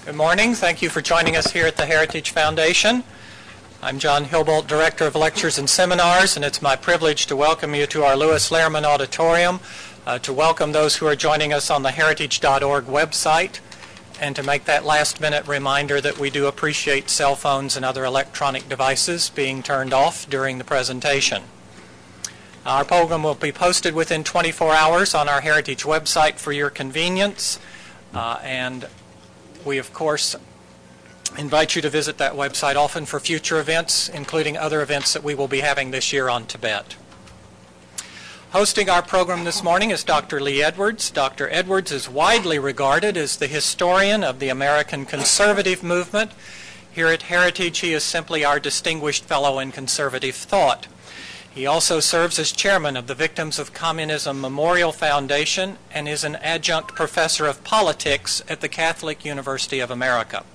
Good morning. Thank you for joining us here at the Heritage Foundation. I'm John Hilbolt, Director of Lectures and Seminars, and it's my privilege to welcome you to our Lewis Lehrman Auditorium, to welcome those who are joining us on the heritage.org website, and to make that last-minute reminder that we do appreciate cell phones and other electronic devices being turned off during the presentation. Our program will be posted within 24 hours on our Heritage website for your convenience, and we, of course, invite you to visit that website often for future events, including other events that we will be having this year on Tibet. Hosting our program this morning is Dr. Lee Edwards. Dr. Edwards is widely regarded as the historian of the American conservative movement. Here at Heritage, he is simply our distinguished fellow in conservative thought. He also serves as chairman of the Victims of Communism Memorial Foundation and is an adjunct professor of politics at the Catholic University of America.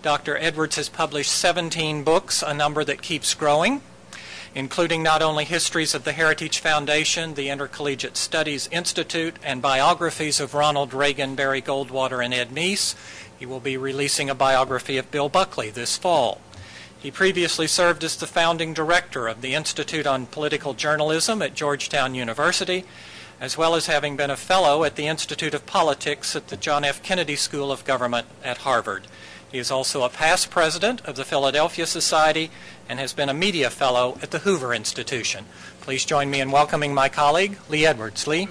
Dr. Edwards has published 17 books, a number that keeps growing, including not only histories of the Heritage Foundation, the Intercollegiate Studies Institute, and biographies of Ronald Reagan, Barry Goldwater, and Ed Meese. He will be releasing a biography of Bill Buckley this fall. He previously served as the founding director of the Institute on Political Journalism at Georgetown University, as well as having been a fellow at the Institute of Politics at the John F. Kennedy School of Government at Harvard. He is also a past president of the Philadelphia Society and has been a media fellow at the Hoover Institution. Please join me in welcoming my colleague, Lee Edwards. Lee.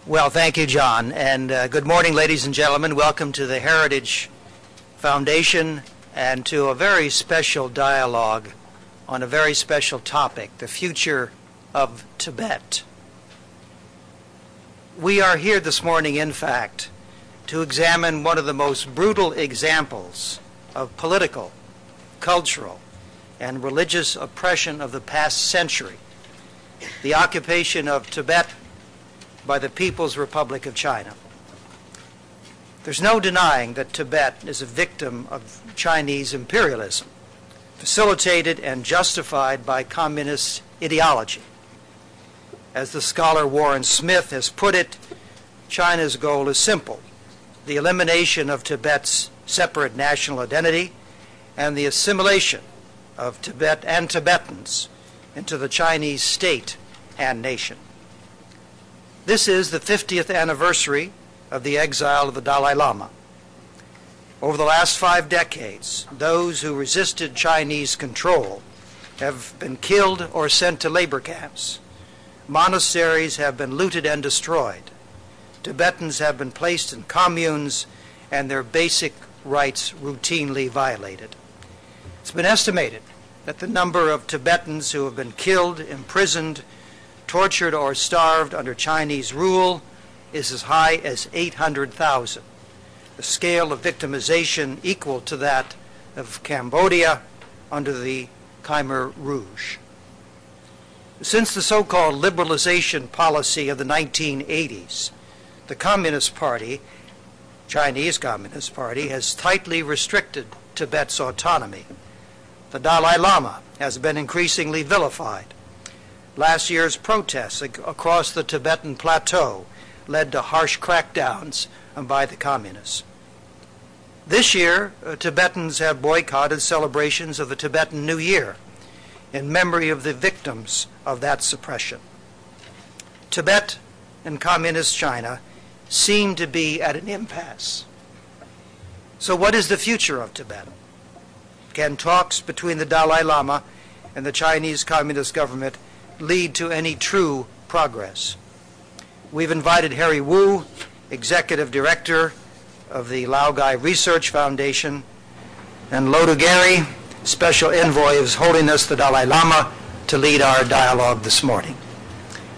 Well, thank you, John, and good morning, ladies and gentlemen. Welcome to the Heritage Foundation and to a very special dialogue on a very special topic, the future of Tibet. We are here this morning, in fact, to examine one of the most brutal examples of political, cultural, and religious oppression of the past century, the occupation of Tibet by the People's Republic of China. There's no denying that Tibet is a victim of Chinese imperialism, facilitated and justified by communist ideology. As the scholar Warren Smith has put it, China's goal is simple: the elimination of Tibet's separate national identity and the assimilation of Tibet and Tibetans into the Chinese state and nation. This is the 50th anniversary of the exile of the Dalai Lama. Over the last 5 decades, those who resisted Chinese control have been killed or sent to labor camps. Monasteries have been looted and destroyed. Tibetans have been placed in communes and their basic rights routinely violated. It's been estimated that the number of Tibetans who have been killed, imprisoned, tortured, or starved under Chinese rule is as high as 800,000, a scale of victimization equal to that of Cambodia under the Khmer Rouge. Since the so-called liberalization policy of the 1980s, the Communist Party, Chinese Communist Party, has tightly restricted Tibet's autonomy. The Dalai Lama has been increasingly vilified. Last year's protests across the Tibetan plateau led to harsh crackdowns by the communists. This year, Tibetans have boycotted celebrations of the Tibetan New Year in memory of the victims of that suppression. Tibet and Communist China seem to be at an impasse. So what is the future of Tibet? Can talks between the Dalai Lama and the Chinese Communist government lead to any true progress? We've invited Harry Wu, Executive Director of the Laogai Research Foundation, and Lodhu Gary, Special Envoy of His Holiness the Dalai Lama, to lead our dialogue this morning.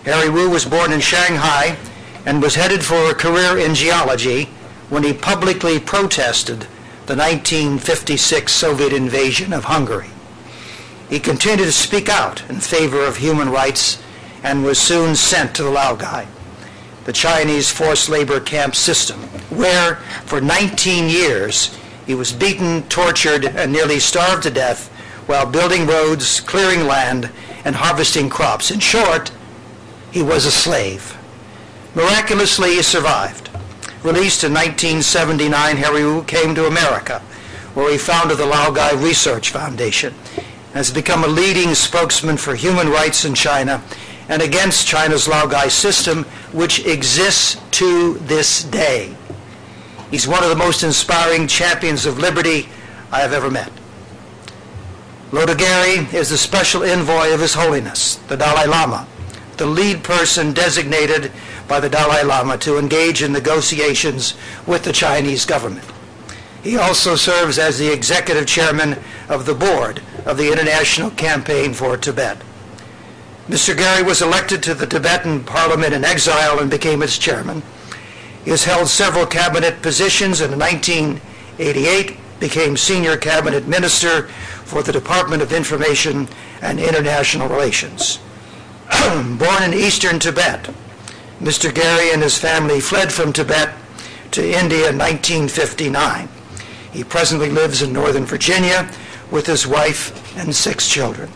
Harry Wu was born in Shanghai and was headed for a career in geology when he publicly protested the 1956 Soviet invasion of Hungary. He continued to speak out in favor of human rights and was soon sent to the Laogai, the Chinese forced labor camp system, where for 19 years he was beaten, tortured, and nearly starved to death while building roads, clearing land, and harvesting crops. In short, he was a slave. Miraculously, he survived. Released in 1979, Harry Wu came to America, where he founded the Laogai Research Foundation, and has become a leading spokesman for human rights in China and against China's Laogai system, which exists to this day. He's one of the most inspiring champions of liberty I have ever met. Lode Gary is the special envoy of His Holiness, the Dalai Lama, the lead person designated by the Dalai Lama to engage in negotiations with the Chinese government. He also serves as the executive chairman of the board of the International Campaign for Tibet. Mr. Gary was elected to the Tibetan Parliament in exile and became its chairman. He has held several cabinet positions, and in 1988 became senior cabinet minister for the Department of Information and International Relations. Born in eastern Tibet, Mr. Gary and his family fled from Tibet to India in 1959. He presently lives in Northern Virginia with his wife and 6 children.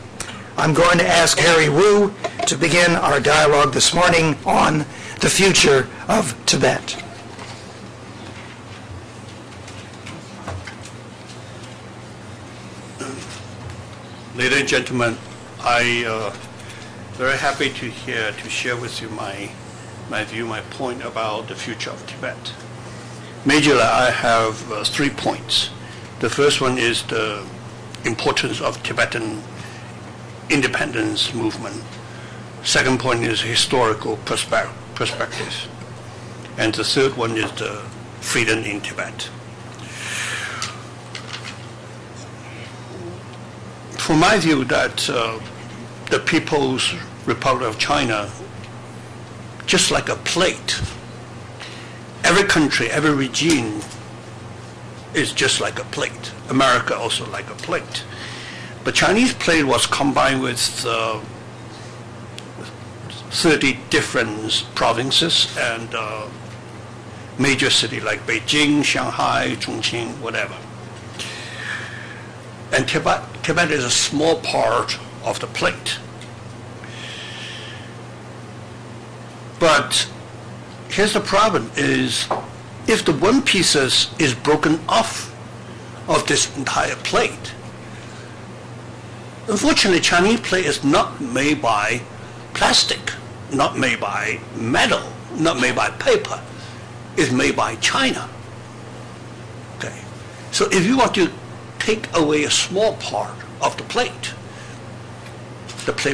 I'm going to ask Harry Wu to begin our dialogue this morning on the future of Tibet. Ladies and gentlemen, I very happy to share with you my view, my point about the future of Tibet. Majorly, I have 3 points. The first one is the importance of Tibetan independence movement. Second point is historical perspective. And the third one is the freedom in Tibet. From my view, that the People's Republic of China, just like a plate, every country, every regime is just like a plate. America also like a plate. But Chinese plate was combined with 30 different provinces and major cities like Beijing, Shanghai, Chongqing, whatever. And Tibet is a small part of the plate. But here's the problem is, if the one piece is broken off of this entire plate, unfortunately, Chinese plate is not made by plastic, not made by metal, not made by paper. It's made by China. Okay. So if you want to take away a small part of the plate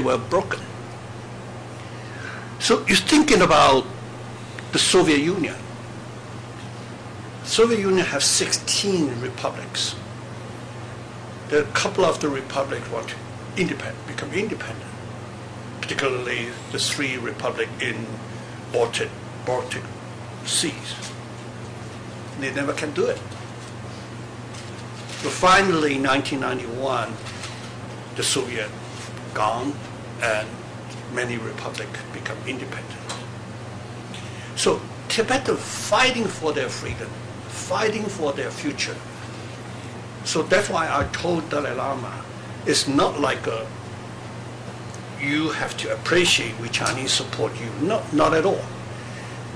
will be broken. So you're thinking about the Soviet Union. The Soviet Union has 16 republics. There are a couple of the republics want to become independent, particularly the 3 republics in Baltic Seas. They never can do it. But finally, in 1991, the Soviet gone and many republics become independent. So Tibetans fighting for their freedom, fighting for their future. So that's why I told Dalai Lama, it's not like you have to appreciate we Chinese support you. No, not at all.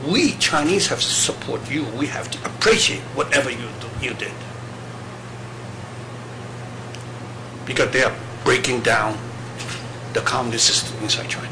We Chinese have to support you. We have to appreciate whatever you did. Because they are breaking down the communist system inside China.